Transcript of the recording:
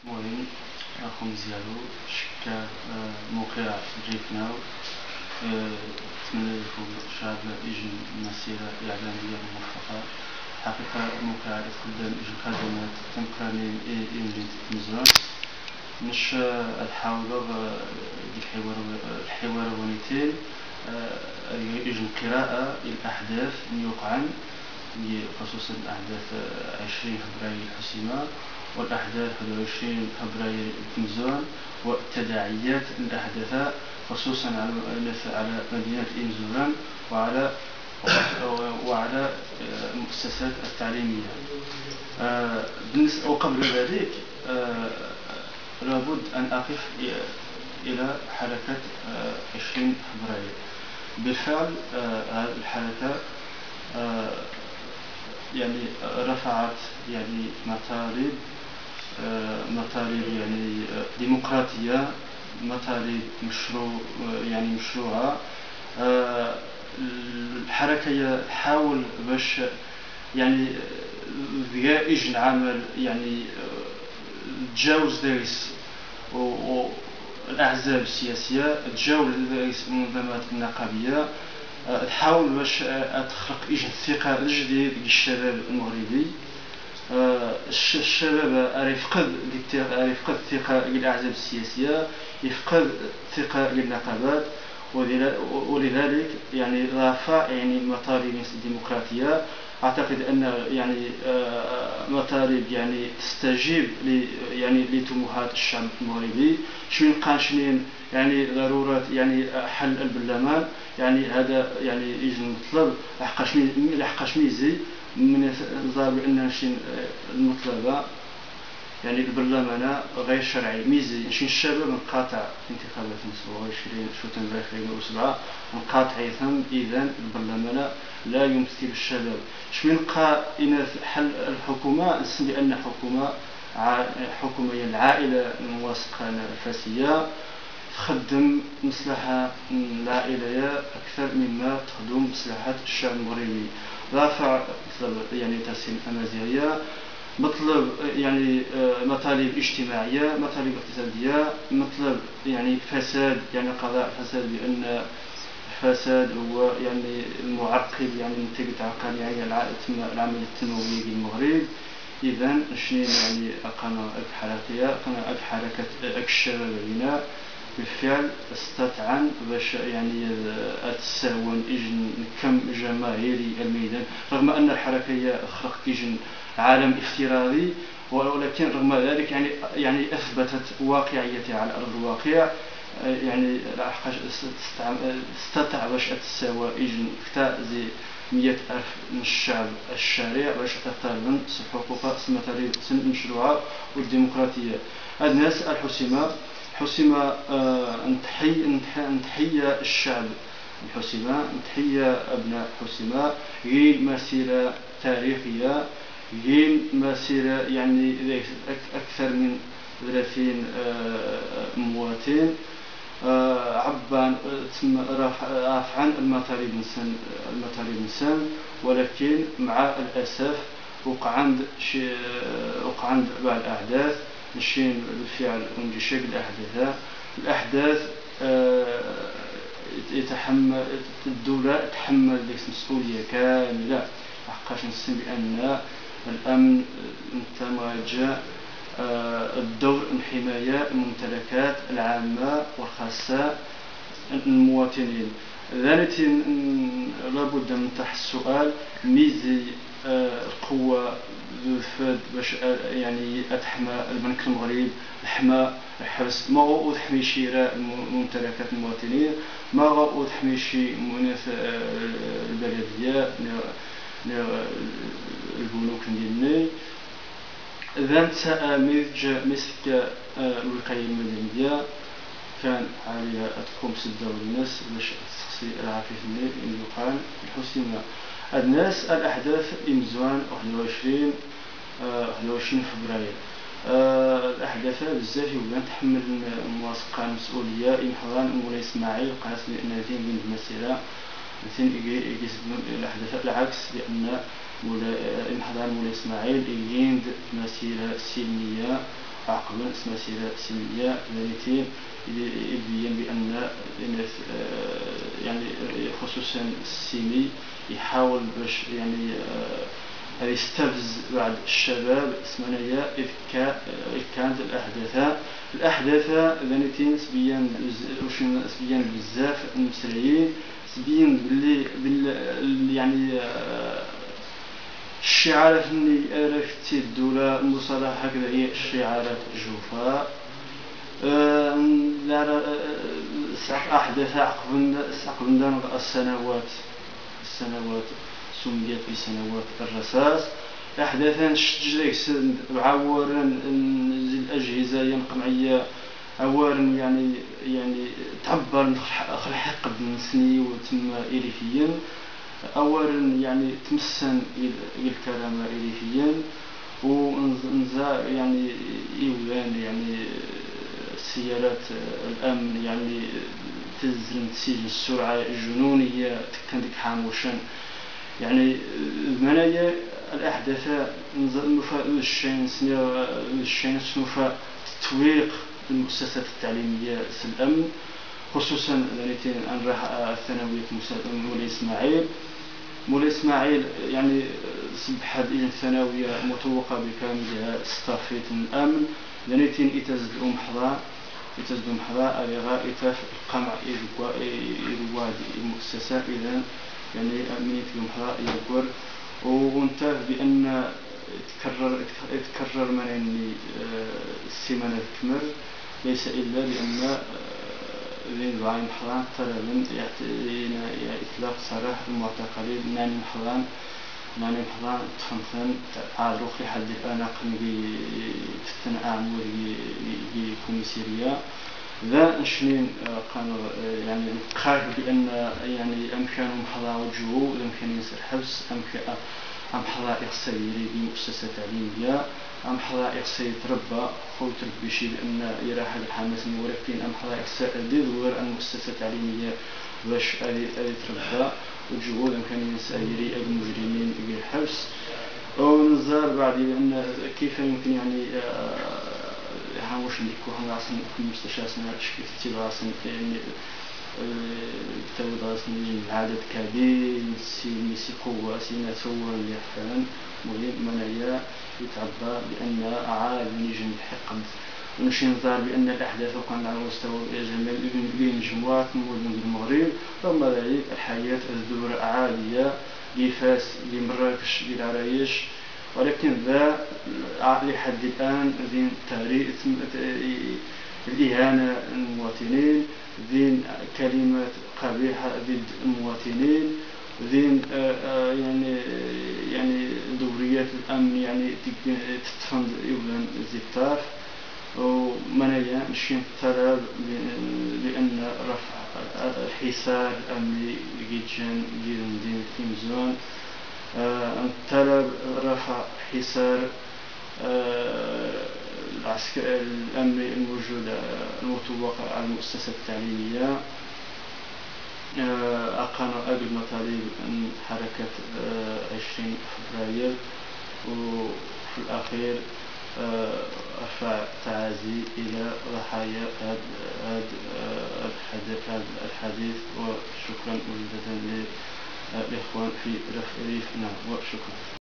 مهم أخو مزيالو شكا موقع جيتنا أتمنى لكم شعب يجن مسيرة إعلامية موفقة حقيقة موقع يتقدم إجن خدمات تمكانين إنجن مزران مش الحاولة الحوار ونيتين إجن قراءة الأحداث يوقعن خصوصا أحداث 20 فبراير الحسيمة والأحداث 21 فبراير إمزون والتداعيات الأحداث خصوصا على مدينة إمزون وعلى المؤسسات التعليمية. وقبل ذلك لابد أن أقف إلى حركة 20 فبراير. بالفعل هذه الحركة يعني رفعت يعني مطالب يعني ديمقراطية، مطالب مشروعة. الحركة حاول باش يعني ذجاج العمل يعني تجاوز دارس والأحزاب السياسية، تجاوز دارس المنظمات النقابية، تحاول باش تخلق الثقة الجديد للشباب المغربي. الشباب يفقد الثقة للأحزاب السياسية، يفقد الثقة للنقابات، ولذلك يعني رفع يعني مطالب الديمقراطية. أعتقد أن يعني مطالب يعني تستجيب يعني لطموحات الشعب المغربي. شنو قاشنين يعني ضرورة يعني حل البرلمان، يعني هذا يعني يجي مطلب لحقاش ميزي من الظاهر بأن المطلبة يعني البرلمان غير شرعي ميزي شين الشباب مقاطع انتخابات 20 شتنبر 2007 مقاطع يثم. إذن البرلمان لا يمثل الشباب. شمن قا إن حل الحكومة بأن حكومة العائلة المواسقة الفاسية تخدم مصلحة العائلة أكثر مما تخدم مصلحة الشعب المغربي. رافع يعني تسهيل الأمازيغية، مطلب يعني مطالب اجتماعية، مطالب اقتصادية، مطلب يعني فساد يعني قضاء فساد، بأن الفساد هو يعني المعرقل يعني نتيجة عقل يعني العمل التنموي في المغرب. إذن شنو يعني أقام حركة الشباب هنا بالفعل استطعن باش يعني تساون إجن كم جماهيري الميدان، رغم أن الحركة خلقت إجن عالم افتراضي، ولكن رغم ذلك يعني أثبتت واقعيتها على أرض الواقع. يعني استطاع باش تساوى إجن زي 100,000 من الشعب الشارع باش تطالب حقوق مطالب المشروعة والديمقراطية. الناس الحسيمة نتحية الشعب الحسيمة، نتحية أبناء حسيمة، غير مسيرة تاريخية، غير مسيرة يعني أكثر من 30 مواطن عبان رافعا المطالب نسان. ولكن مع الأسف وقع عند بعض الأحداث نشين بالفعل ونجشق الأحداث يتحمل الدولة تحمل مسؤولية كاملة، حقاش نسمي بأن الأمن متواجه الدور حماية الممتلكات العامة والخاصة المواطنين. ذلك لابد من طرح السؤال ميزي القوة ذو باش يعني أتحمى البنك المغرب، تحمى الحبس، ما هو تحمي شراء ممتلكات المواطنين، ما هو تحمي شي مناف البلدية البنوك ديالنا. ذات سأميج مسك الوقاية المدنية كان عليها تقوم بسدة الناس باش تخصي العافية اللي يقال الحسيمة. الناس الأحداث إمزوان 21 فبراير. الأحداث بزاف يبان تحمل المواسقة المسؤولية إمحضان مولاي إسماعيل قاسم نادين من المسيرة الأحداث العكس، لأن إمحضان مولاي إسماعيل يجيند مسيرة سلمية عقبا مسيرة سلمية ذاتين يبين بأن يعني خصوصا السيمي يحاول باش يعني يستفز بعض الشباب اسمنايا إذ كانت الأحداث ذاتين سبيان بزاف المسرعين سبين باللي يعني الشعارات اللي عرفتي الدولة المصالحة هكذا هي الشعارات الجوفاء. أحدث عقب السنوات سميت بسنوات الرصاص. أحداثا شجريك عوارا الأجهزة القمعية عوارا يعني تعبر الحقد نسني وتم إليفيا أولا يعني تمسن الكرامة إليفيا ونزا يعني إيوان يعني سيارات الأمن يعني تزرم تسيج السرعة الجنونية تكندك حاموشا يعني منايا الأحداث نفا الشين سنفا تطويق المؤسسات التعليمية في الأمن خصوصا أن راح الثانوية مولاي إسماعيل يعني صبحت إلى الثانوية متوقع بكاملها استافيت الأمن لنيتين إتزد محضاء لغاية القمع إذواد المؤسسة إذن يعني أمنية المحضاء يقول وانتهى بأن تكرر من السيمانة الكمر ليس إلا لأن ذين بعين محضان طلبا يعطينا إطلاق صراح المعتقلين ناني محضان تخنخن عاد روخي حد الآن قم تتنعم بكوميسيريا ذا نشنين قانو يعني خاف بأن يعني أمكان محضا وجهه يمكن يصير حبس أم حضا يخسري بمؤسسة تعليمية أم حضا يخسر يتربى خوت ربي شيء بأن يراح الحماس ولكن أم حضا يخسر دور أن مؤسسة تعليمية باش يتربى وجهه يمكن يسيري المجرمين بالحبس ونزار بعد بأن كيف يمكن يعني هاوش اللي كوهم راسن في مستشفى شكل تباسن يعني توداسن عدد كبير سي قوة سينا تصور اللي فعلا مهم منايا يتعبى بأن عاد نيجي نحقق ونمشي نظهر بأن الأحداث وقعنا على مستوى جميع بين جموات من المغرب ثم ذلك الحياة الدورة عادية لفاس لمراكش للعرايش ولكن ذا لحد الآن ذين تاريخ الإهانة المواطنين ذين كلمات قبيحة ضد المواطنين ذين يعني دوريات الأمن يعني تتفند إبن الزفتاف ومنايا نشين طلب لأن رفع حصار أمني جيجان دين تيمزون طلب رفع حصار العسكر الأمني الموجود المتوقع على المؤسسة التعليمية أقام أقل مطالب من حركة 20 فبراير وفي الأخير أرفع تعازي إلى ضحايا هذا الحديث وشكرا مجددا للإخوان في رفعنا وشكرا.